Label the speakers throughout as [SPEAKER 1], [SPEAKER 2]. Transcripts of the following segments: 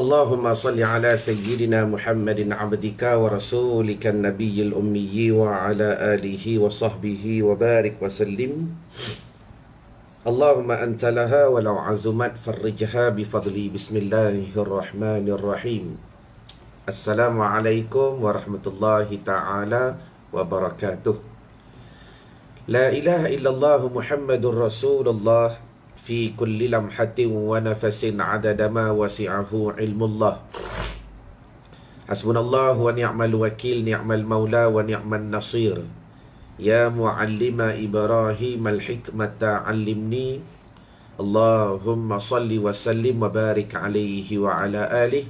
[SPEAKER 1] اللهم صل على سيدنا محمد عبدك ورسولك النبي الأمي وعلى آله وصحبه وبارك وسلم. اللهم أنت لها ولو عزمت فرجها بفضلي. بسم الله الرحمن الرحيم. السلام عليكم ورحمة الله تعالى وبركاته. لا إله إلا الله محمد رسول الله في كل لمحة ونفس عدد ما وسعه علم الله. حسبنا الله ونعم الوكيل، نعم المولى ونعم النصير. يا معلم إبراهيم الحكمة علمني. اللهم صل وسلم وبارك عليه وعلى آله.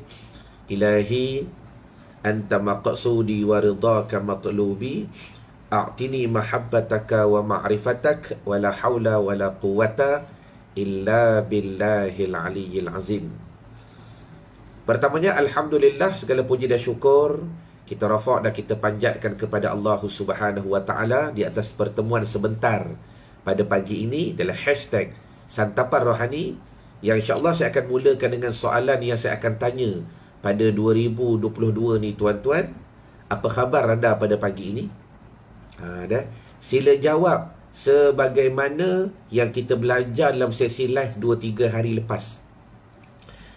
[SPEAKER 1] إلهي أنت مقصودي ورضاك مطلوبي. أعطني محبتك ومعرفتك ولا حول ولا قوة illa billahil aliyyil azim. Pertamanya, alhamdulillah, segala puji dan syukur kita rafa' dan kita panjatkan kepada Allah Subhanahu wa taala di atas pertemuan sebentar pada pagi ini dalam hashtag Santapan Rohani, yang insya-Allah saya akan mulakan dengan soalan yang saya akan tanya pada 2022 ni tuan-tuan. Apa khabar anda pada pagi ini? Sila jawab sebagaimana yang kita belajar dalam sesi live 2-3 hari lepas.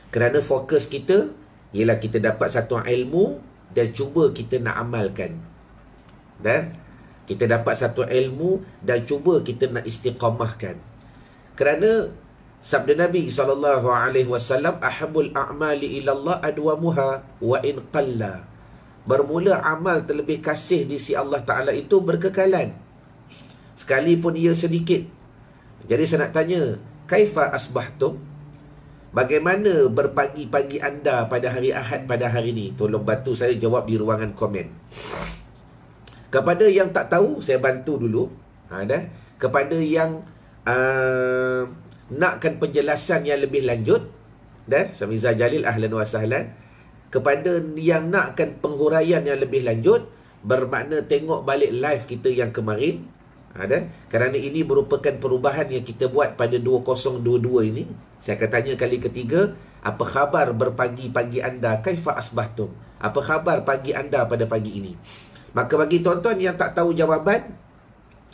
[SPEAKER 1] Kerana fokus kita ialah kita dapat satu ilmu dan cuba kita nak amalkan. Dan kita dapat satu ilmu dan cuba kita nak istiqamahkan. Kerana sabda Nabi SAW, ahabul a'mali ilallah adwamuha wa in qalla. Bermula amal terlebih kasih di sisi Allah Ta'ala itu berkekalan, sekalipun ia sedikit. Jadi saya nak tanya, kaifa asbahtum? Bagaimana berpagi-pagi anda pada hari Ahad pada hari ini? Tolong bantu saya jawab di ruangan komen. Kepada yang tak tahu, saya bantu dulu. Kepada yang nakkan penjelasan yang lebih lanjut, Samizah Jalil, ahlan wa sahlan. Kepada yang nakkan penghuraian yang lebih lanjut, bermakna tengok balik live kita yang kemarin. Kerana ini merupakan perubahan yang kita buat pada 2022 ini. Saya akan tanya kali ketiga, apa khabar berpagi-pagi anda? Kaifa asbahtum? Apa khabar pagi anda pada pagi ini? Maka bagi tuan-tuan yang tak tahu jawapan,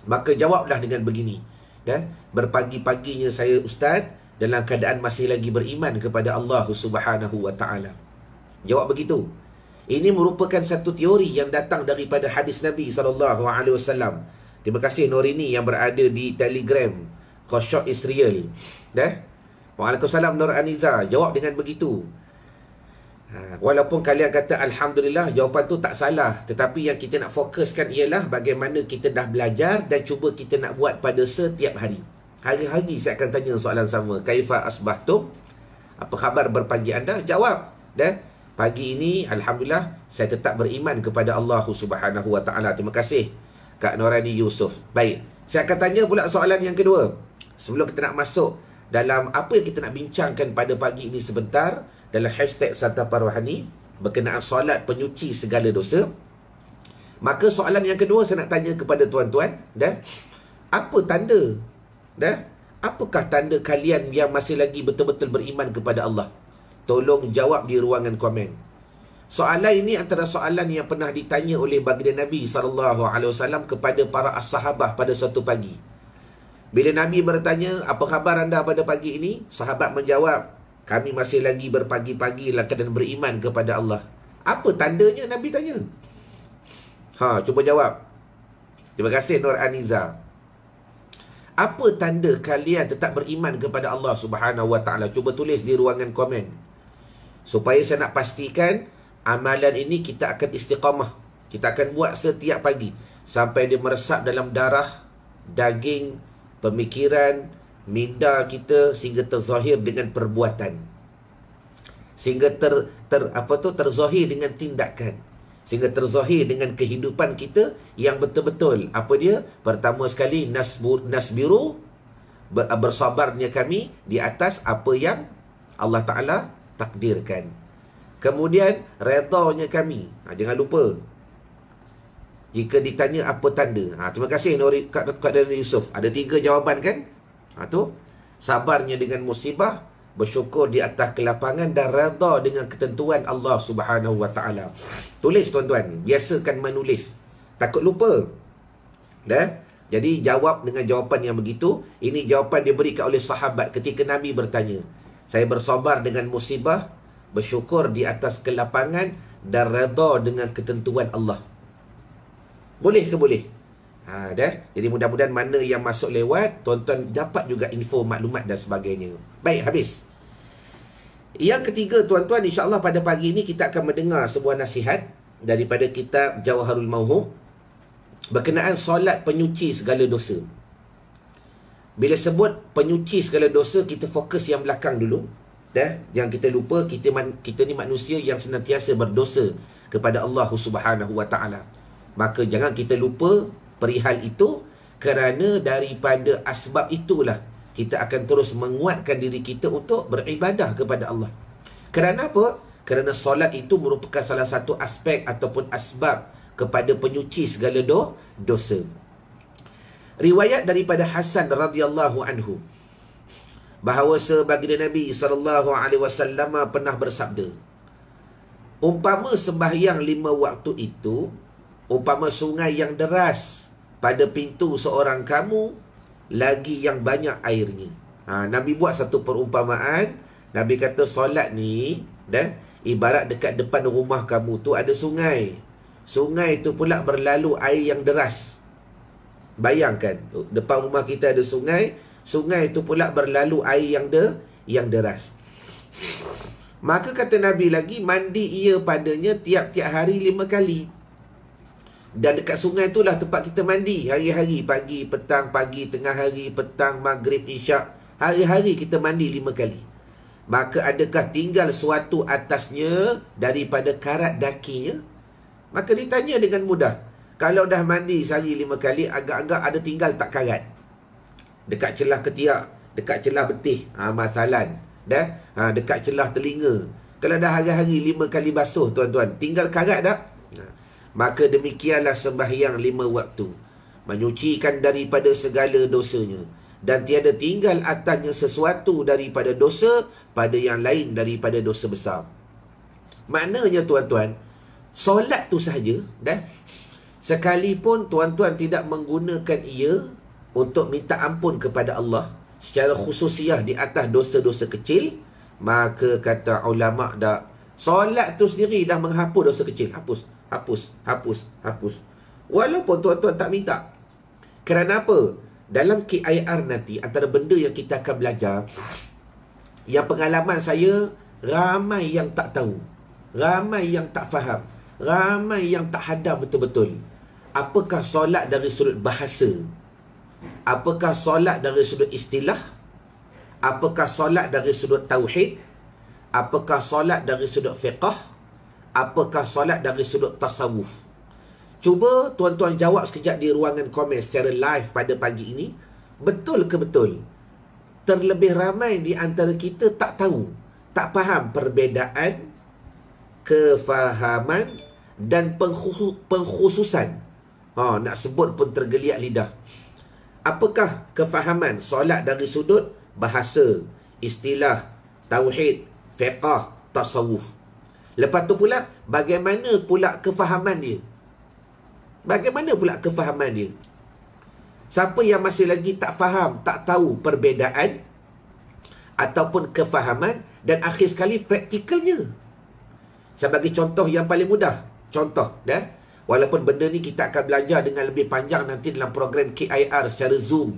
[SPEAKER 1] maka jawablah dengan begini. Berpagi-paginya saya ustaz dalam keadaan masih lagi beriman kepada Allah Subhanahu wa taala. Jawab begitu. Ini merupakan satu teori yang datang daripada hadis Nabi SAW. Terima kasih Norini yang berada di Telegram. Khosyok Israel. Waalaikumsalam Nur Aniza. Jawab dengan begitu. Walaupun kalian kata alhamdulillah, jawapan tu tak salah. Tetapi yang kita nak fokuskan ialah bagaimana kita dah belajar dan cuba kita nak buat pada setiap hari. Hari-hari saya akan tanya soalan sama. Kaifa asbahtum? Apa khabar berpagi anda? Jawab. Pagi ini alhamdulillah saya tetap beriman kepada Allah Subhanahu wa taala. Terima kasih Kak Norani Yusof. Baik, saya akan tanya pula soalan yang kedua. Sebelum kita nak masuk dalam apa yang kita nak bincangkan pada pagi ini sebentar dalam hashtag Santapan Rohani berkenaan solat penyuci segala dosa. Maka soalan yang kedua saya nak tanya kepada tuan-tuan, apa tanda, apakah tanda kalian yang masih lagi betul-betul beriman kepada Allah? Tolong jawab di ruangan komen. Soalan ini antara soalan yang pernah ditanya oleh baginda Nabi SAW kepada para as-sahabah pada suatu pagi. Bila Nabi bertanya, apa khabar anda pada pagi ini? Sahabat menjawab, kami masih lagi berpagi-pagi dan beriman kepada Allah. Apa tandanya? Nabi tanya. Cuba jawab. Terima kasih Nur Aniza. Apa tanda kalian tetap beriman kepada Allah Subhanahu wa taala? Cuba tulis di ruangan komen. Supaya saya nak pastikan amalan ini kita akan istiqamah. Kita akan buat setiap pagi sampai dia meresap dalam darah, daging, pemikiran, minda kita sehingga terzahir dengan perbuatan. Sehingga terzahir dengan tindakan. Sehingga terzahir dengan kehidupan kita yang betul-betul. Apa dia? Pertama sekali, nasbiru, bersabarnya kami di atas apa yang Allah Ta'ala takdirkan. Kemudian redanya kami. Jangan lupa, jika ditanya apa tanda. Terima kasih Kak Nuri Yusof. Ada 3 jawapan kan? Tu sabarnya dengan musibah, bersyukur di atas kelapangan, dan redha dengan ketentuan Allah Subhanahu Wa Taala. Tulis tuan-tuan, biasakan menulis. Takut lupa. Dah? Jadi jawab dengan jawapan yang begitu. Ini jawapan diberikan oleh sahabat ketika Nabi bertanya. Saya bersabar dengan musibah, bersyukur di atas kelapangan, dan redha dengan ketentuan Allah. Boleh ke boleh? Dah. Jadi mudah-mudahan mana yang masuk lewat, tuan-tuan dapat juga info, maklumat dan sebagainya. Baik, habis. Yang ketiga, tuan-tuan, insya-Allah pada pagi ini kita akan mendengar sebuah nasihat daripada kitab Jawharul Mauhum berkenaan solat penyuci segala dosa. Bila sebut penyuci segala dosa, kita fokus yang belakang dulu. Jangan kita lupa, kita ni manusia yang senantiasa berdosa kepada Allah Subhanahu Wa Taala. Maka jangan kita lupa perihal itu, kerana daripada asbab itulah kita akan terus menguatkan diri kita untuk beribadah kepada Allah. Kerana apa? Kerana solat itu merupakan salah satu aspek ataupun asbab kepada penyuci segala dosa. Riwayat daripada Hasan radhiyallahu anhu bahawa baginda Nabi SAW pernah bersabda, umpama sembahyang 5 waktu itu umpama sungai yang deras pada pintu seorang kamu, lagi yang banyak airnya. Nabi buat satu perumpamaan. Nabi kata solat ni ibarat dekat depan rumah kamu tu ada sungai. Sungai tu pula berlalu air yang deras. Bayangkan, depan rumah kita ada sungai. Sungai tu pula berlalu air yang deras. Maka kata Nabi lagi, mandi ia padanya tiap-tiap hari 5 kali. Dan dekat sungai itulah tempat kita mandi hari-hari. Pagi, petang, pagi, tengah hari, petang, maghrib, isyak. Hari-hari kita mandi 5 kali. Maka adakah tinggal suatu atasnya daripada karat dakinya? Maka ditanya dengan mudah. Kalau dah mandi sehari 5 kali, agak-agak ada tinggal tak karat? Dekat celah ketiak, dekat celah betih, masalan. Dekat celah telinga. Kalau dah hari-hari 5 kali basuh, tuan-tuan, tinggal karat tak? Maka demikianlah sembahyang 5 waktu, menyucikan daripada segala dosanya, dan tiada tinggal atasnya sesuatu daripada dosa pada yang lain daripada dosa besar. Maknanya tuan-tuan, solat tu sahaja, sekalipun tuan-tuan tidak menggunakan ia untuk minta ampun kepada Allah secara khususiah di atas dosa-dosa kecil, maka kata ulama' solat tu sendiri dah menghapus dosa kecil. Hapus. Walaupun tuan-tuan tak minta. Kerana apa? Dalam KIR nanti, antara benda yang kita akan belajar, yang pengalaman saya, ramai yang tak tahu, ramai yang tak faham, ramai yang tak hadam betul-betul. Apakah solat dari sudut bahasa? Apakah solat dari sudut istilah? Apakah solat dari sudut tauhid? Apakah solat dari sudut fiqh? Apakah solat dari sudut tasawuf? Cuba tuan-tuan jawab sekejap di ruangan komen secara live pada pagi ini. Betul ke betul? Terlebih ramai di antara kita tak tahu, tak faham perbezaan, kefahaman dan pengkhususan. Nak sebut pun tergeliat lidah. Apakah kefahaman solat dari sudut bahasa, istilah, tauhid, fiqh, tasawuf? Lepas tu pula, bagaimana pula kefahaman dia? Bagaimana pula kefahaman dia? Siapa yang masih lagi tak faham, tak tahu perbezaan ataupun kefahaman, dan akhir sekali praktikalnya. Saya bagi contoh yang paling mudah. Contoh, walaupun benda ni kita akan belajar dengan lebih panjang nanti dalam program KIR secara Zoom.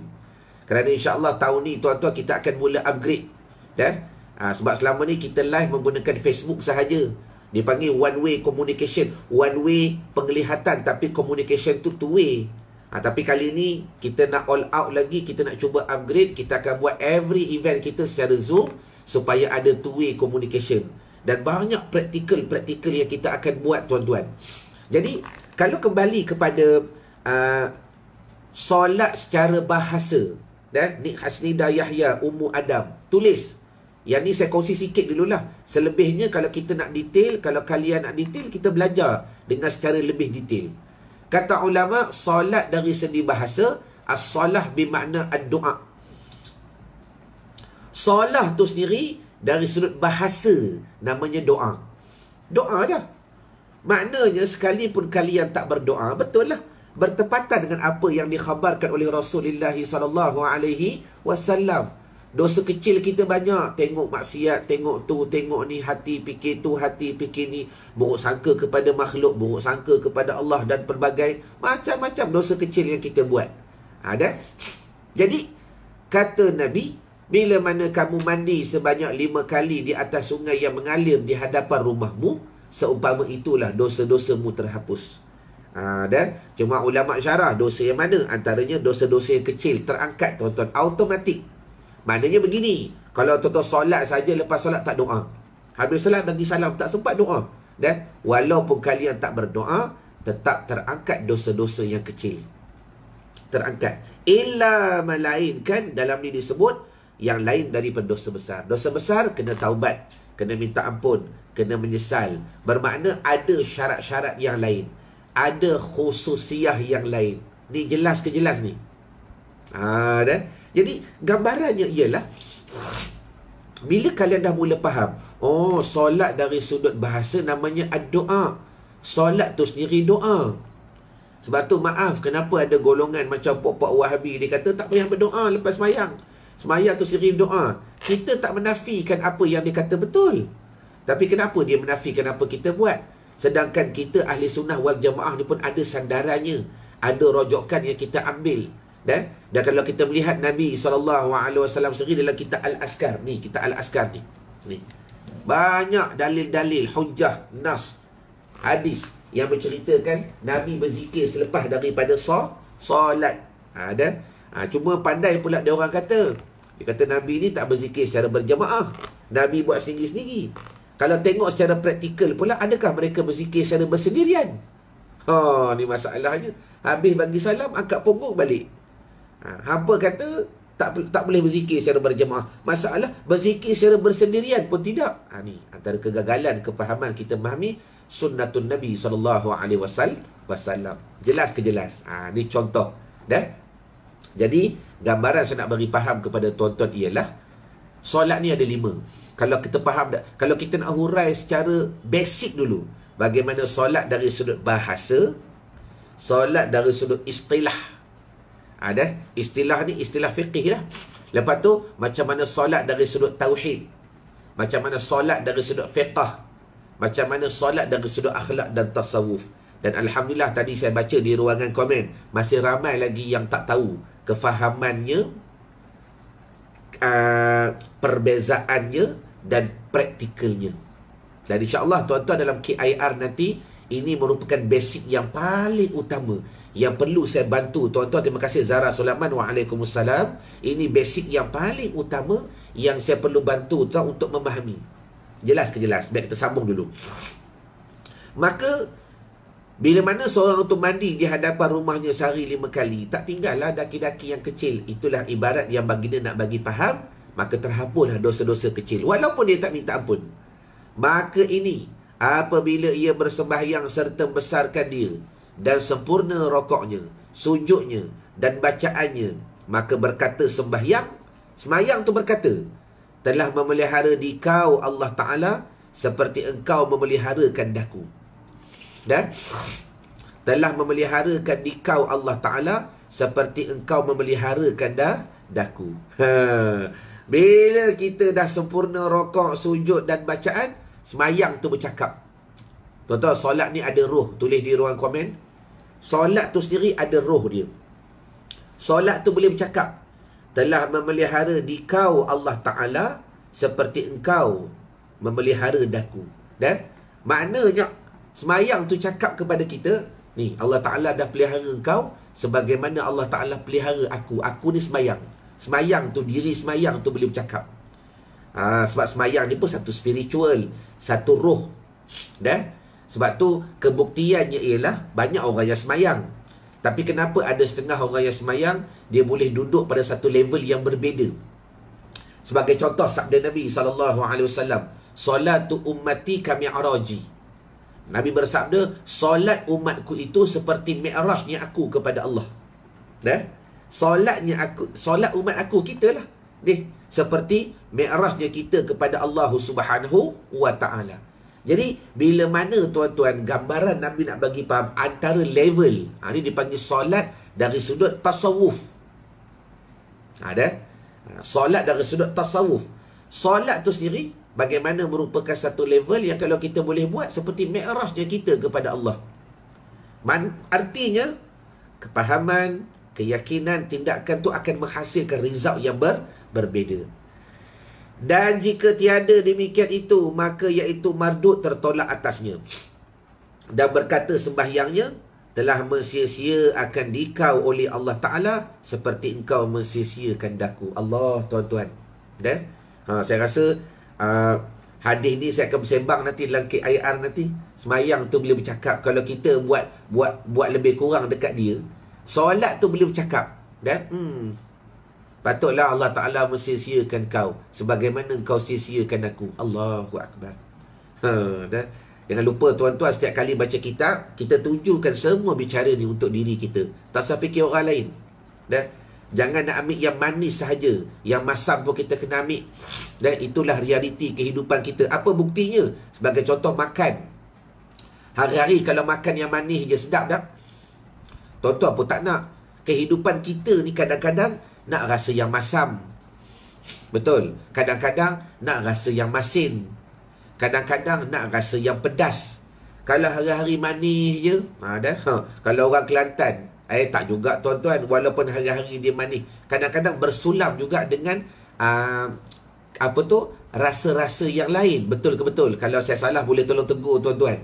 [SPEAKER 1] Kerana insya-Allah tahun ni tuan-tuan kita akan mula upgrade. Sebab selama ni kita live menggunakan Facebook sahaja. Dipanggil one way communication. One way penglihatan, tapi communication tu two way. Tapi kali ni kita nak all out lagi. Kita nak cuba upgrade. Kita akan buat every event kita secara Zoom, supaya ada two way communication. Dan banyak praktikal yang kita akan buat tuan-tuan. Jadi kalau kembali kepada solat secara bahasa, Nik Hasnida Yahya Ummu Adam tulis. Yang ni saya kongsi sikit dululah. Selebihnya kalau kita nak detail, kalau kalian nak detail, kita belajar dengan secara lebih detail. Kata ulama, solat dari segi bahasa, as-solah bermakna ad-du'a. Solah tu sendiri dari sudut bahasa, namanya doa. Doa dah. Maknanya sekalipun kalian tak berdoa, betul lah, bertepatan dengan apa yang dikhabarkan oleh Rasulullah SAW. Dosa kecil kita banyak. Tengok maksiat, tengok tu, tengok ni, hati fikir tu, hati fikir ni, buruk sangka kepada makhluk, buruk sangka kepada Allah, dan pelbagai macam-macam dosa kecil yang kita buat. Ada. Jadi kata Nabi, bila mana kamu mandi sebanyak 5 kali di atas sungai yang mengalir di hadapan rumahmu, seumpama itulah dosa-dosamu terhapus. Dan cuma ulama syarah dosa yang mana, antaranya dosa-dosa yang kecil terangkat, tuan-tuan, automatik. Maknanya begini, kalau tuan-tuan solat saja, lepas solat tak doa, habis solat bagi salam, tak sempat doa, dan walaupun kalian tak berdoa, tetap terangkat dosa-dosa yang kecil. Terangkat. Illa melainkan dalam ni disebut yang lain daripada dosa besar. Dosa besar kena taubat, kena minta ampun, kena menyesal. Bermakna ada syarat-syarat yang lain, ada khususiah yang lain. Ni jelas ke jelas ni? Dah. Jadi gambarannya ialah, bila kalian dah mula faham, oh, solat dari sudut bahasa namanya ad-doa. Solat tu sendiri doa. Sebab tu maaf, kenapa ada golongan macam pok-pok Wahabi, dia kata tak payah berdoa lepas semayang. Semayang tu sendiri doa. Kita tak menafikan apa yang dia kata betul. Tapi kenapa dia menafikan apa kita buat? Sedangkan kita ahli sunnah wal jamaah ni pun ada sandarannya, ada rojokan yang kita ambil. Dan kalau kita melihat Nabi SAW sendiri dalam kitab Al-Askar ni, kitab Al-Askar ni, banyak dalil-dalil, hujah, nas, hadis yang menceritakan Nabi berzikir selepas daripada solat. Cuma pandai pula dia orang kata, dia kata Nabi ni tak berzikir secara berjamaah, Nabi buat sendiri-sendiri. Kalau tengok secara praktikal pula, adakah mereka berzikir secara bersendirian? Ni masalahnya. Habis bagi salam, angkat punggung balik. Hampa kata tak boleh berzikir secara berjamaah. Masalah berzikir secara bersendirian pun tidak. Ni antara kegagalan kefahaman kita memahami sunnatun Nabi SAW. Jelas ke jelas? Ni contoh. Jadi gambaran saya nak bagi faham kepada tuan-tuan ialah, solat ni ada 5. Kalau kita faham, kalau kita nak hurai secara basic dulu, bagaimana solat dari sudut bahasa, solat dari sudut istilah. Istilah ni istilah fiqih lah. Lepas tu macam mana solat dari sudut tauhid, macam mana solat dari sudut fiqh, macam mana solat dari sudut akhlak dan tasawuf. Dan Alhamdulillah tadi saya baca di ruangan komen, masih ramai lagi yang tak tahu kefahamannya, perbezaannya dan praktikalnya. Dan insyaAllah tuan-tuan dalam KIR nanti, ini merupakan basic yang paling utama yang perlu saya bantu tuan-tuan. Terima kasih Zara Sulaiman, waalaikumsalam. Ini basic yang paling utama yang saya perlu bantu tuan untuk memahami. Jelas ke jelas? Baik, kita sambung dulu. Maka bila mana seorang itu mandi di hadapan rumahnya sehari 5 kali, tak tinggallah daki-daki yang kecil. Itulah ibarat yang baginda nak bagi faham, maka terhapuslah dosa-dosa kecil walaupun dia tak minta ampun. Maka ini apabila ia bersembahyang serta membesarkan dia dan sempurna rokoknya, sujudnya dan bacaannya, maka berkata sembahyang tu berkata, telah memelihara di kau Allah Ta'ala seperti engkau memeliharakan daku. Dan telah memeliharakan di kau Allah Ta'ala seperti engkau memeliharakan daku. Bila kita dah sempurna rokok, sujud dan bacaan, sembahyang tu bercakap. Tuan-tuan, solat ni ada roh. Tulis di ruang komen. Solat tu sendiri ada roh dia. Solat tu boleh bercakap. Telah memelihara di kau Allah Ta'ala seperti engkau memelihara daku. Dan maknanya sembahyang tu cakap kepada kita, ni Allah Ta'ala dah pelihara engkau sebagaimana Allah Ta'ala pelihara aku. Aku ni sembahyang. Sembahyang tu, diri sembahyang tu boleh bercakap. Sebab sembahyang ni pun satu spiritual, satu roh. Dan sebab tu kebuktiannya ialah banyak orang yang sembahyang. Tapi kenapa ada setengah orang yang sembahyang dia boleh duduk pada satu level yang berbeza? Sebagai contoh sabda Nabi SAW, solatu ummati kami'raji. Nabi bersabda, solat umatku itu seperti mi'rajnya aku kepada Allah. Solat umat aku, kita lah. Ni seperti mi'rajnya kita kepada Allah Subhanahu wa taala. Jadi bila mana tuan-tuan gambaran Nabi nak bagi faham antara level, ni dipanggil solat dari sudut tasawuf. Ada solat dari sudut tasawuf. Solat tu sendiri bagaimana merupakan satu level yang kalau kita boleh buat seperti mi'rajnya kita kepada Allah. Artinya kepahaman, keyakinan, tindakan tu akan menghasilkan result yang berbeza. Dan jika tiada demikian itu, maka iaitu mardud tertolak atasnya. Dan berkata sembahyangnya telah mensia-sia akan dikau oleh Allah Ta'ala seperti engkau mensia-siakan daku. Allah, tuan-tuan. Saya rasa hadis ni saya akan bersembang nanti dalam KIR nanti. Semayang tu boleh bercakap. Kalau kita buat lebih kurang dekat dia, solat tu boleh bercakap. Patutlah Allah Ta'ala mensia-siakan kau sebagaimana kau sia-siakan aku. Allahu Akbar. Jangan lupa tuan-tuan, setiap kali baca kitab, kita tujukan semua bicara ni untuk diri kita. Tak usah fikir orang lain. Jangan nak ambil yang manis sahaja. Yang masam pun kita kena ambil. Dan itulah realiti kehidupan kita. Apa buktinya? Sebagai contoh makan. Hari-hari kalau makan yang manis je sedap tak? Tuan-tuan pun tak nak. Kehidupan kita ni kadang-kadang nak rasa yang masam. Betul. Kadang-kadang nak rasa yang masin. Kadang-kadang nak rasa yang pedas. Kalau hari-hari manis je, kalau orang Kelantan, tak juga tuan-tuan, walaupun hari-hari dia manis, kadang-kadang bersulam juga dengan rasa-rasa yang lain. Betul ke betul? Kalau saya salah boleh tolong tegur tuan-tuan.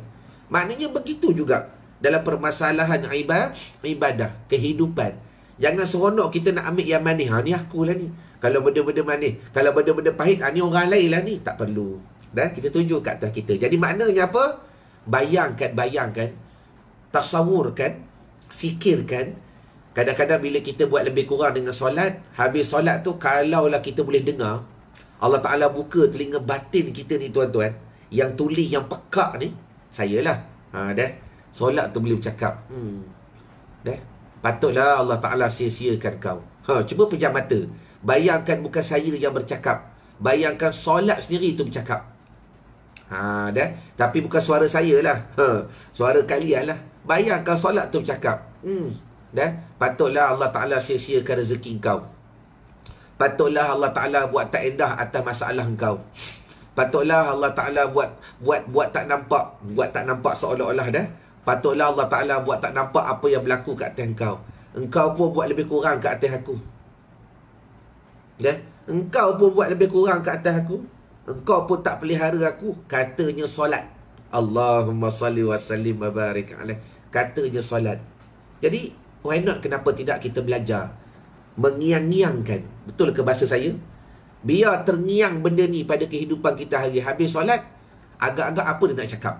[SPEAKER 1] Maknanya begitu juga dalam permasalahan ibadah, kehidupan. Jangan seronok kita nak ambil yang manis. Ni akulah ni. Kalau benda-benda manis, kalau benda-benda pahit, ni orang lain lah ni. Tak perlu. Kita tunjuk kat atas kita. Jadi maknanya apa? Bayangkan, tasawurkan, fikirkan. Kadang-kadang bila kita buat lebih kurang dengan solat, habis solat tu kalaulah kita boleh dengar, Allah Ta'ala buka telinga batin kita ni tuan-tuan, yang tuli, yang pekak ni, sayalah. Solat tu boleh bercakap. Patutlah Allah Ta'ala sia-siakan kau. Cuba pejam mata. Bayangkan bukan saya yang bercakap. Bayangkan solat sendiri itu bercakap. Tapi bukan suara saya lah. Suara kalian lah. Bayangkan solat tu bercakap. Patutlah Allah Ta'ala sia-siakan rezeki kau. Patutlah Allah Ta'ala buat tak endah atas masalah kau. Patutlah Allah Ta'ala buat tak nampak. Buat tak nampak seolah-olah patutlah Allah Ta'ala buat tak nampak apa yang berlaku kat atas engkau. Engkau pun buat lebih kurang kat atas aku. Engkau pun buat lebih kurang kat atas aku. Engkau pun tak pelihara aku. Katanya solat. Allahumma salli wa sallim wa barik alaih. Katanya solat. Jadi, why not, kenapa tidak kita belajar mengiang-ngiangkan? Betul ke bahasa saya? Biar terngiang benda ni pada kehidupan kita hari. Habis solat, agak-agak apa dia nak cakap?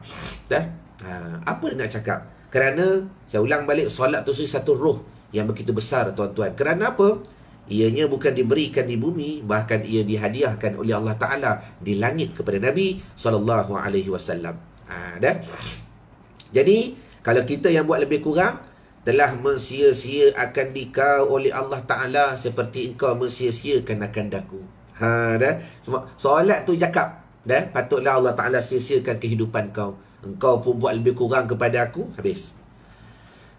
[SPEAKER 1] Apa dia nak cakap? Kerana saya ulang balik, solat tu satu roh yang begitu besar tuan-tuan. Kerana apa? Ianya bukan diberikan di bumi, bahkan ia dihadiahkan oleh Allah Ta'ala di langit kepada Nabi SAW. Jadi kalau kita yang buat lebih kurang, telah mensia-sia akan dikau oleh Allah Ta'ala seperti engkau mensia-siakan akan daku. Solat tu cakap, patutlah Allah Ta'ala sia-siakan kehidupan kau. Engkau pun buat lebih kurang kepada aku. Habis.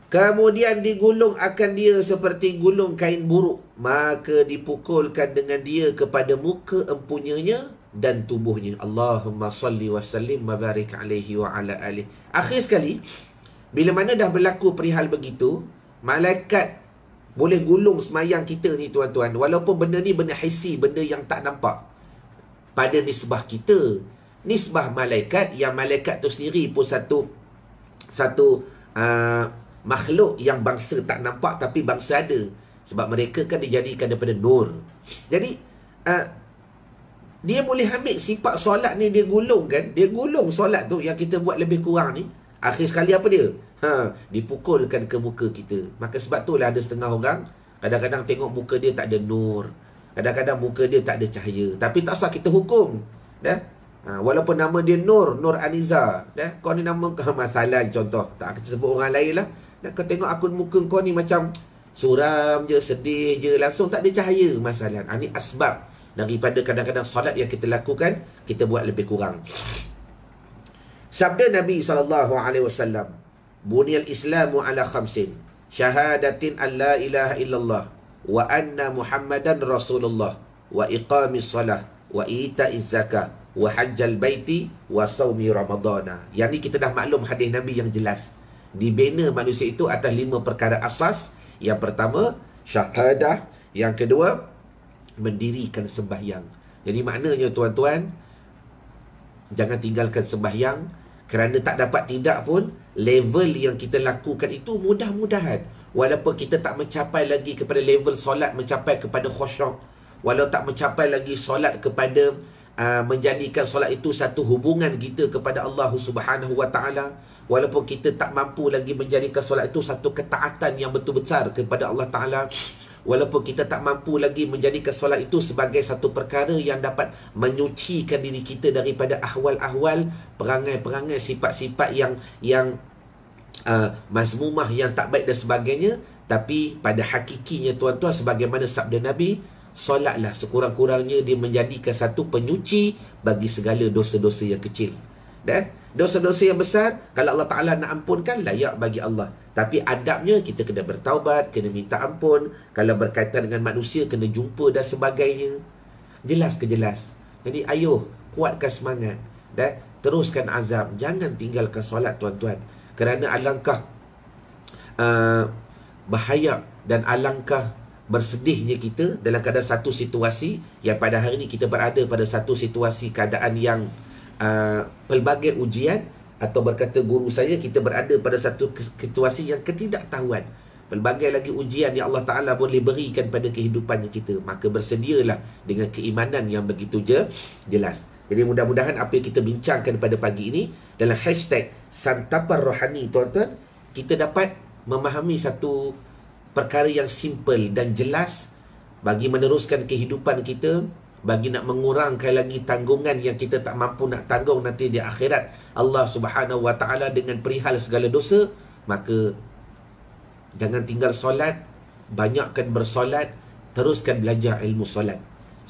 [SPEAKER 1] Kemudian digulung akan dia seperti gulung kain buruk. Maka dipukulkan dengan dia kepada muka empunyanya dan tubuhnya. Allahumma salli wa sallim wa barik alaihi wa ala alihi. Akhir sekali, bila mana dah berlaku perihal begitu, malaikat boleh gulung semayang kita ni tuan-tuan. Walaupun benda ni benda hissi, benda yang tak nampak. Pada nisbah kita, nisbah malaikat, yang malaikat tu sendiri pun satu makhluk yang bangsa tak nampak tapi bangsa ada. Sebab mereka kan dijadikan daripada nur. Jadi dia boleh ambil sifat solat ni, dia gulung kan. Dia gulung solat tu yang kita buat lebih kurang ni. Akhir sekali apa dia? Dipukulkan ke muka kita. Maka sebab tu lah ada setengah orang kadang-kadang tengok muka dia tak ada nur. Kadang-kadang muka dia tak ada cahaya. Tapi tak usah kita hukum. Walaupun nama dia Nur Aniza, kau ni nama kau masalah, contoh, tak kita sebut orang lain lah. Kau tengok akun muka kau ni macam suram je, sedih je, langsung tak ada cahaya, masalah. Ni asbab daripada kadang-kadang solat yang kita lakukan kita buat lebih kurang. Sabda Nabi SAW, Buniyal Islamu ala khamsin, syahadatin an la ilaha illallah, wa anna Muhammadan Rasulullah, wa iqamis salah, wa ita'iz zakah, wa hajjal baiti, wa sawmi ramadana. Yang ni kita dah maklum hadis Nabi yang jelas. Dibina manusia itu atas 5 perkara asas. Yang pertama, syahadah. Yang kedua, mendirikan sembahyang. Jadi maknanya tuan-tuan, jangan tinggalkan sembahyang, kerana tak dapat tidak pun level yang kita lakukan itu mudah-mudahan, walaupun kita tak mencapai lagi kepada level solat mencapai kepada khusyuk, walau tak mencapai lagi solat kepada menjadikan solat itu satu hubungan kita kepada Allah Subhanahu Wa Taala, walaupun kita tak mampu lagi menjadikan solat itu satu ketaatan yang betul besar kepada Allah Taala, walaupun kita tak mampu lagi menjadikan solat itu sebagai satu perkara yang dapat menyucikan diri kita daripada ahwal-ahwal, perangai-perangai, sifat-sifat yang mazmumah, yang tak baik dan sebagainya. Tapi pada hakikinya tuan-tuan, sebagaimana sabda Nabi, solatlah sekurang-kurangnya dia menjadikan satu penyuci bagi segala dosa-dosa yang kecil. Dan dosa-dosa yang besar, kalau Allah Ta'ala nak ampunkan, layak bagi Allah. Tapi adabnya kita kena bertaubat, kena minta ampun. Kalau berkaitan dengan manusia, kena jumpa dan sebagainya. Jelas ke jelas? Jadi ayo, kuatkan semangat dan teruskan azam. Jangan tinggalkan solat tuan-tuan. Kerana alangkah bahaya dan alangkah bersedihnya kita dalam keadaan satu situasi yang pada hari ini kita berada pada satu situasi keadaan yang pelbagai ujian, atau berkata guru saya, kita berada pada satu situasi yang ketidaktahuan. Pelbagai lagi ujian yang Allah Ta'ala boleh berikan pada kehidupan kita. Maka bersedialah dengan keimanan yang begitu jelas. Jadi mudah-mudahan apa yang kita bincangkan pada pagi ini dalam hashtag Santapan Rohani, tuan-tuan, kita dapat memahami satu perkara yang simple dan jelas bagi meneruskan kehidupan kita, bagi nak mengurangkan lagi tanggungan yang kita tak mampu nak tanggung nanti di akhirat Allah Subhanahu Wa Taala dengan perihal segala dosa. Maka jangan tinggal solat, banyakkan bersolat, teruskan belajar ilmu solat.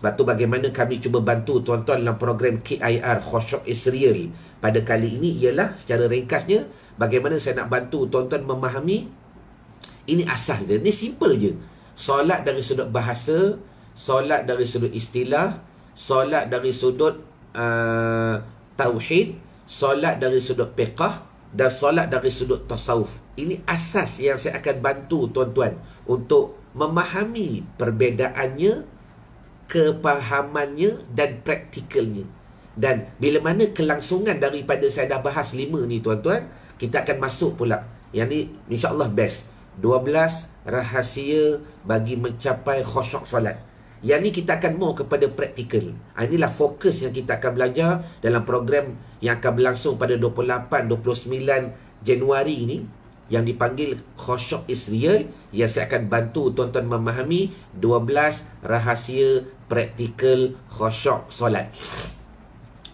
[SPEAKER 1] Sebab tu bagaimana kami cuba bantu tuan-tuan dalam program KIR, Khusyuk is Real, pada kali ini ialah secara ringkasnya bagaimana saya nak bantu tuan-tuan memahami. Ini asas dia, ini simple je. Solat dari sudut bahasa, solat dari sudut istilah, solat dari sudut tauhid, solat dari sudut fiqh, dan solat dari sudut tasawuf. Ini asas yang saya akan bantu tuan-tuan untuk memahami perbedaannya, kepahamannya dan praktikalnya. Dan bila mana kelangsungan daripada saya dah bahas 5 ni tuan-tuan, kita akan masuk pula. Yang ni insya-Allah best. 12 rahsia bagi mencapai khusyuk solat. Yang ni kita akan mau kepada praktikal. Inilah fokus yang kita akan belajar dalam program yang akan berlangsung pada 28-29 Januari ini, yang dipanggil Khusyuk is Real, yang saya akan bantu tuan-tuan memahami 12 rahsia praktikal khusyuk solat.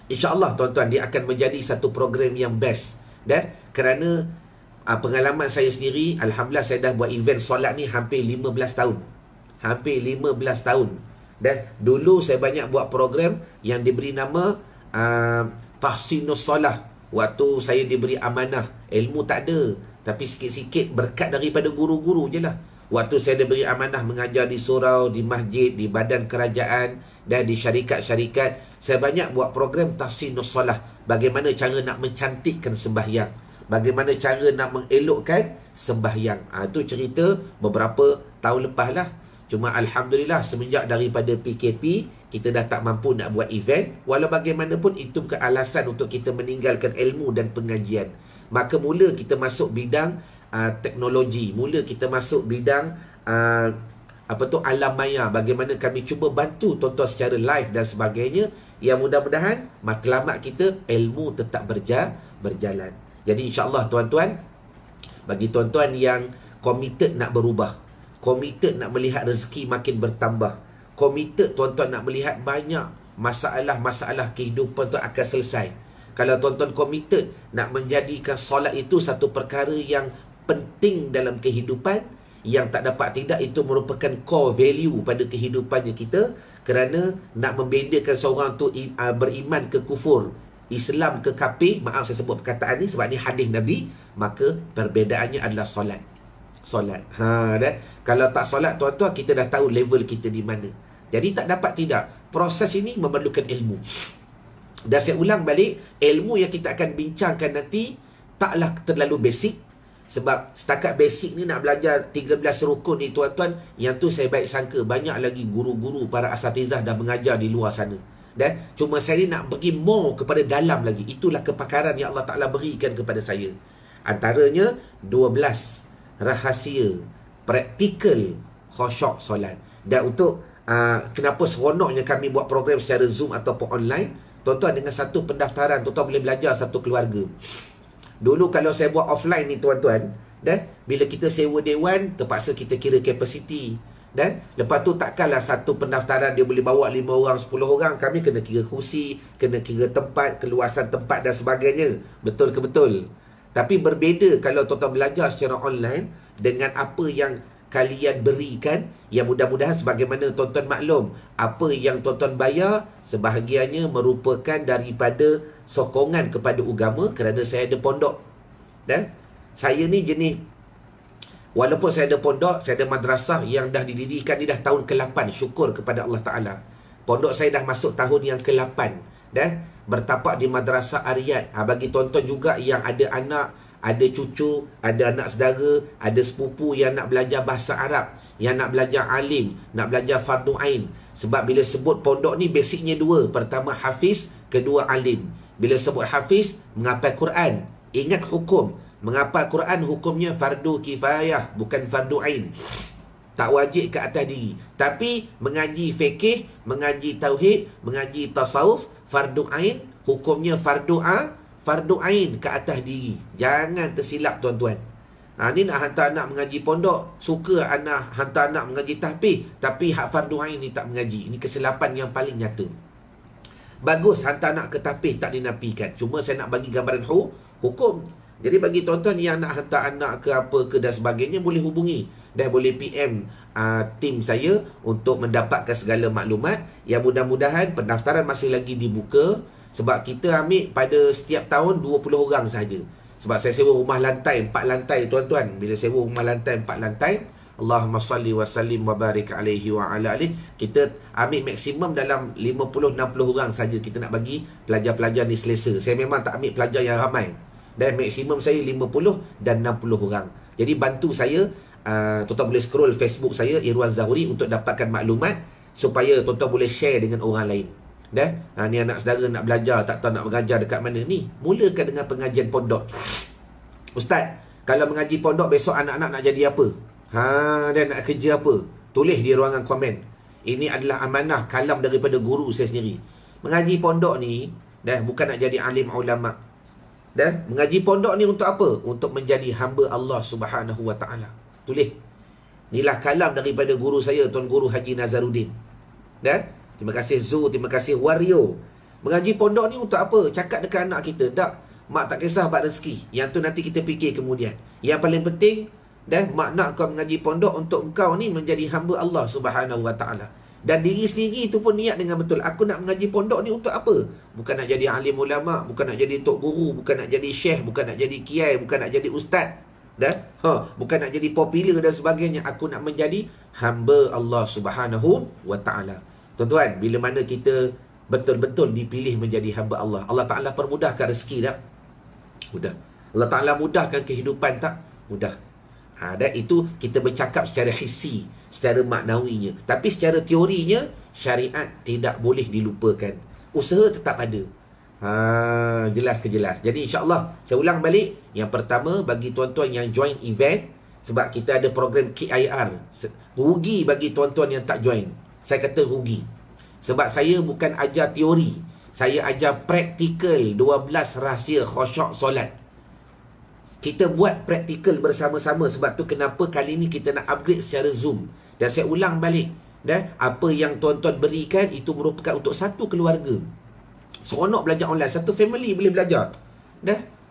[SPEAKER 1] InsyaAllah tuan-tuan, dia akan menjadi satu program yang best. Dan kerana pengalaman saya sendiri, alhamdulillah saya dah buat event solat ni hampir 15 tahun. Hampir 15 tahun. Dan dulu saya banyak buat program yang diberi nama Tahsinus Solah. Waktu saya diberi amanah, ilmu tak ada, tapi sikit-sikit berkat daripada guru-guru je lah. Waktu saya diberi amanah mengajar di surau, di masjid, di badan kerajaan dan di syarikat-syarikat, saya banyak buat program Tahsinus Solah. Bagaimana cara nak mencantikkan sembahyang, bagaimana cara nak mengelokkan sembahyang. Itu cerita beberapa tahun lepas lah. Cuma alhamdulillah semenjak daripada PKP, kita dah tak mampu nak buat event. Walau bagaimanapun itu bukan alasan untuk kita meninggalkan ilmu dan pengajian. Maka mula kita masuk bidang teknologi, mula kita masuk bidang alam maya. Bagaimana kami cuba bantu tuan-tuan secara live dan sebagainya, yang mudah-mudahan matlamat kita ilmu tetap berjalan. Jadi insya-Allah tuan-tuan, bagi tuan-tuan yang committed nak berubah, committed nak melihat rezeki makin bertambah, committed tuan-tuan nak melihat banyak masalah-masalah kehidupan tu akan selesai. Kalau tuan-tuan committed nak menjadikan solat itu satu perkara yang penting dalam kehidupan, yang tak dapat tidak itu merupakan core value pada kehidupannya kita, kerana nak membedakan seorang tu beriman ke kufur, Islam ke kafir, maaf saya sebut perkataan ni sebab ni hadis Nabi, maka perbedaannya adalah solat. Kalau tak solat tuan-tuan, kita dah tahu level kita di mana. Jadi tak dapat tidak, proses ini memerlukan ilmu. Dan saya ulang balik, ilmu yang kita akan bincangkan nanti taklah terlalu basic. Sebab setakat basic ni nak belajar 13 rukun ni tuan-tuan, yang tu saya baik sangka banyak lagi guru-guru, para asatizah dah mengajar di luar sana. Dan cuma saya ni nak pergi more kepada dalam lagi. Itulah kepakaran yang Allah Ta'ala berikan kepada saya. Antaranya 12 rahsia praktikal khusyuk solat. Dan untuk kenapa seronoknya kami buat program secara Zoom ataupun online, tuan-tuan, dengan satu pendaftaran tuan-tuan boleh belajar satu keluarga. Dulu kalau saya buat offline ni tuan-tuan, dan bila kita sewa dewan, terpaksa kita kira kapasiti. Dan lepas tu takkanlah satu pendaftaran dia boleh bawa 5 orang, 10 orang. Kami kena kira kursi, kena kira tempat, keluasan tempat dan sebagainya. Betul ke betul? Tapi berbeza kalau tuan-tuan belajar secara online dengan apa yang kalian berikan, yang mudah-mudahan sebagaimana tuan-tuan maklum, apa yang tuan-tuan bayar sebahagiannya merupakan daripada sokongan kepada agama, kerana saya ada pondok. Dan saya ni jenis, walaupun saya ada pondok, saya ada madrasah yang dah didirikan ni dah tahun ke-8, syukur kepada Allah Ta'ala. Pondok saya dah masuk tahun yang ke-8 dan bertapak di madrasah Ariyat. Bagi tuan-tuan juga yang ada anak, ada cucu, ada anak saudara, ada sepupu yang nak belajar bahasa Arab, yang nak belajar alim, nak belajar fardu ain. Sebab bila sebut pondok ni basicnya dua. Pertama hafiz, kedua alim. Bila sebut hafiz, menghafal Quran. Ingat hukum. Menghafal Quran hukumnya fardu kifayah, bukan fardu ain. Tak wajib ke atas diri. Tapi mengaji fikih, mengaji tauhid, mengaji tasawuf, fardu ain, hukumnya fardu ain ke atas diri. Jangan tersilap tuan-tuan. Ni nak hantar anak mengaji pondok, suka anak hantar anak mengaji tahfiz, tapi hak fardu ain ni tak mengaji. Ini kesilapan yang paling nyata. Bagus hantar anak ke tahfiz, tak dinafikan. Cuma saya nak bagi gambaran hukum. Jadi bagi tuan-tuan yang nak hantar anak ke apa ke dan sebagainya, boleh hubungi dan boleh PM tim saya untuk mendapatkan segala maklumat. Yang mudah-mudahan pendaftaran masih lagi dibuka. Sebab kita ambil pada setiap tahun 20 orang sahaja. Sebab saya sewa rumah lantai 4 lantai tuan-tuan. Bila sewa rumah lantai 4 lantai, Allahumma salli wa sallim wa barik alaihi wa ala alihi, kita ambil maksimum dalam 50-60 orang saja. Kita nak bagi pelajar-pelajar ni selesa. Saya memang tak ambil pelajar yang ramai. Dan maksimum saya 50 dan 60 orang. Jadi bantu saya, tuan-tuan boleh scroll Facebook saya, Irwan Zahuri, untuk dapatkan maklumat supaya tuan-tuan boleh share dengan orang lain. Dan ni anak saudara nak belajar, tak tahu nak mengajar dekat mana ni, mulakan dengan pengajian pondok. Ustaz, kalau mengaji pondok besok anak-anak nak jadi apa? Dan nak kerja apa? Tulis di ruangan komen. Ini adalah amanah kalam daripada guru saya sendiri. Mengaji pondok ni bukan nak jadi alim ulama. Dan mengaji pondok ni untuk apa? Untuk menjadi hamba Allah Subhanahu wa taala. Tulis. Inilah kalam daripada guru saya, Tuan Guru Haji Nazaruddin. Dan terima kasih Zu, terima kasih Wario. Mengaji pondok ni untuk apa? Cakap dekat anak kita, tak, mak tak kisah bab rezeki. Yang tu nanti kita fikir kemudian. Yang paling penting, mak nak kau mengaji pondok untuk engkau ni menjadi hamba Allah Subhanahu wa taala. Dan diri sendiri itu pun niat dengan betul. Aku nak mengaji pondok ni untuk apa? Bukan nak jadi alim ulama, bukan nak jadi tok guru, bukan nak jadi syekh, bukan nak jadi kiai, bukan nak jadi ustaz. Bukan nak jadi popular dan sebagainya. Aku nak menjadi hamba Allah Subhanahu wa taala. Tuan-tuan, bila mana kita betul-betul dipilih menjadi hamba Allah, Allah Ta'ala permudahkan rezeki tak? Mudah. Allah Ta'ala mudahkan kehidupan tak? Mudah. Dan itu kita bercakap secara hissi, secara maknawinya. Tapi secara teorinya, syariat tidak boleh dilupakan. Usaha tetap ada. Jelas ke jelas. Jadi insyaAllah, saya ulang balik. Yang pertama, bagi tuan-tuan yang join event, sebab kita ada program KIR, rugi bagi tuan-tuan yang tak join. Saya kata rugi. Sebab saya bukan ajar teori, saya ajar praktikal 12 rahsia khusyuk solat. Kita buat praktikal bersama-sama. Sebab tu kenapa kali ni kita nak upgrade secara Zoom. Dan saya ulang balik, apa yang tuan-tuan berikan itu merupakan untuk satu keluarga. Seronok belajar online, satu family boleh belajar.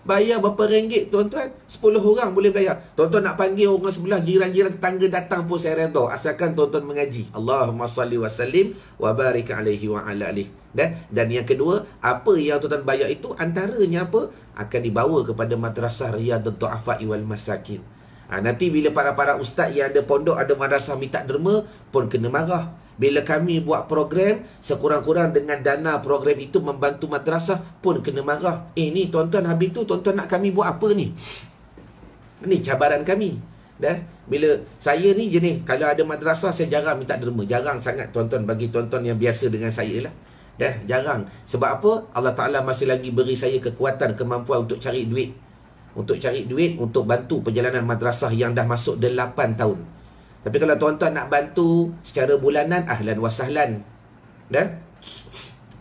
[SPEAKER 1] Bayar berapa ringgit tuan-tuan? 10 orang boleh bayar. Tuan-tuan nak panggil orang sebelah, jiran-jiran tetangga datang pun saya redha, asalkan tuan-tuan mengaji. Allahumma salli wa sallim wa barik alaihi wa ala alihi. Dan yang kedua, apa yang tuan-tuan bayar itu antaranya apa? Akan dibawa kepada madrasah Riyadhud Du'afa wal Masakin. Nanti bila para ustaz yang ada pondok, ada madrasah minta derma pun kena marah. Bila kami buat program, sekurang-kurang dengan dana program itu membantu madrasah pun kena marah. Ni tuan-tuan, habis tu tuan-tuan nak kami buat apa ni? Ni cabaran kami. Bila saya ni jenis, kalau ada madrasah saya jarang minta derma. Jarang sangat tuan-tuan, bagi tuan-tuan yang biasa dengan saya lah. Jarang. Sebab apa? Allah Ta'ala masih lagi beri saya kekuatan, kemampuan untuk cari duit. Untuk cari duit, untuk bantu perjalanan madrasah yang dah masuk 8 tahun. Tapi kalau tuan-tuan nak bantu secara bulanan, ahlan wa sahlan.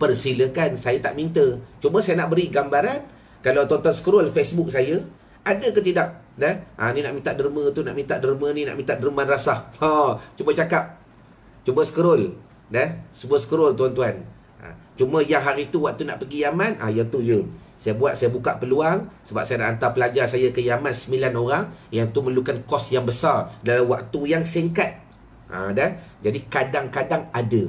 [SPEAKER 1] Persilakan, saya tak minta. Cuma saya nak beri gambaran. Kalau tuan-tuan scroll Facebook saya, ada ke tidak? Ni nak minta derma tu, nak minta derma ni, nak minta derma madrasah. Cuba cakap. Cuba scroll. Cuba scroll tuan-tuan. Cuma yang hari tu waktu nak pergi Yaman, yang tu ya. Saya buka peluang sebab saya nak hantar pelajar saya ke Yaman 9 orang, yang tu memerlukan kos yang besar dalam waktu yang singkat. Jadi kadang-kadang ada.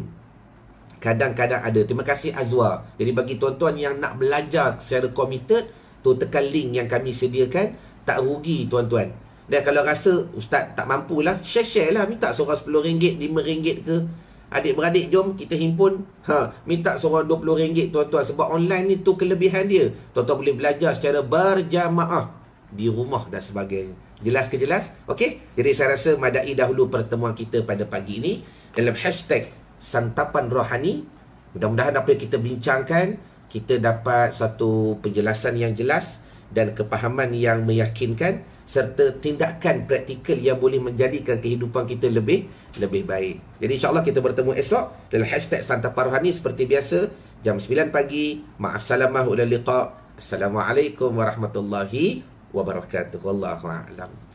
[SPEAKER 1] Kadang-kadang ada. Terima kasih Azwa. Jadi bagi tuan-tuan yang nak belajar secara committed, tu tekan link yang kami sediakan, tak rugi tuan-tuan. Dan kalau rasa ustaz tak mampulah, share lah, minta seorang RM10, RM5 ke. Adik-beradik jom kita himpun, minta seorang RM20 tuan-tuan. Sebab online ni tu kelebihan dia, tuan-tuan boleh belajar secara berjamaah di rumah dan sebagainya. Jelas ke jelas? Okey, jadi saya rasa madai dahulu pertemuan kita pada pagi ini dalam hashtag Santapan Rohani. Mudah-mudahan apa yang kita bincangkan, kita dapat satu penjelasan yang jelas dan kepahaman yang meyakinkan, serta tindakan praktikal yang boleh menjadikan kehidupan kita lebih baik. Jadi insyaAllah kita bertemu esok dalam hashtag Santapan Rohani seperti biasa, jam 9 pagi. Ma'assalamah ila liqa. Assalamualaikum warahmatullahi wabarakatuh. Wallahu a'lam.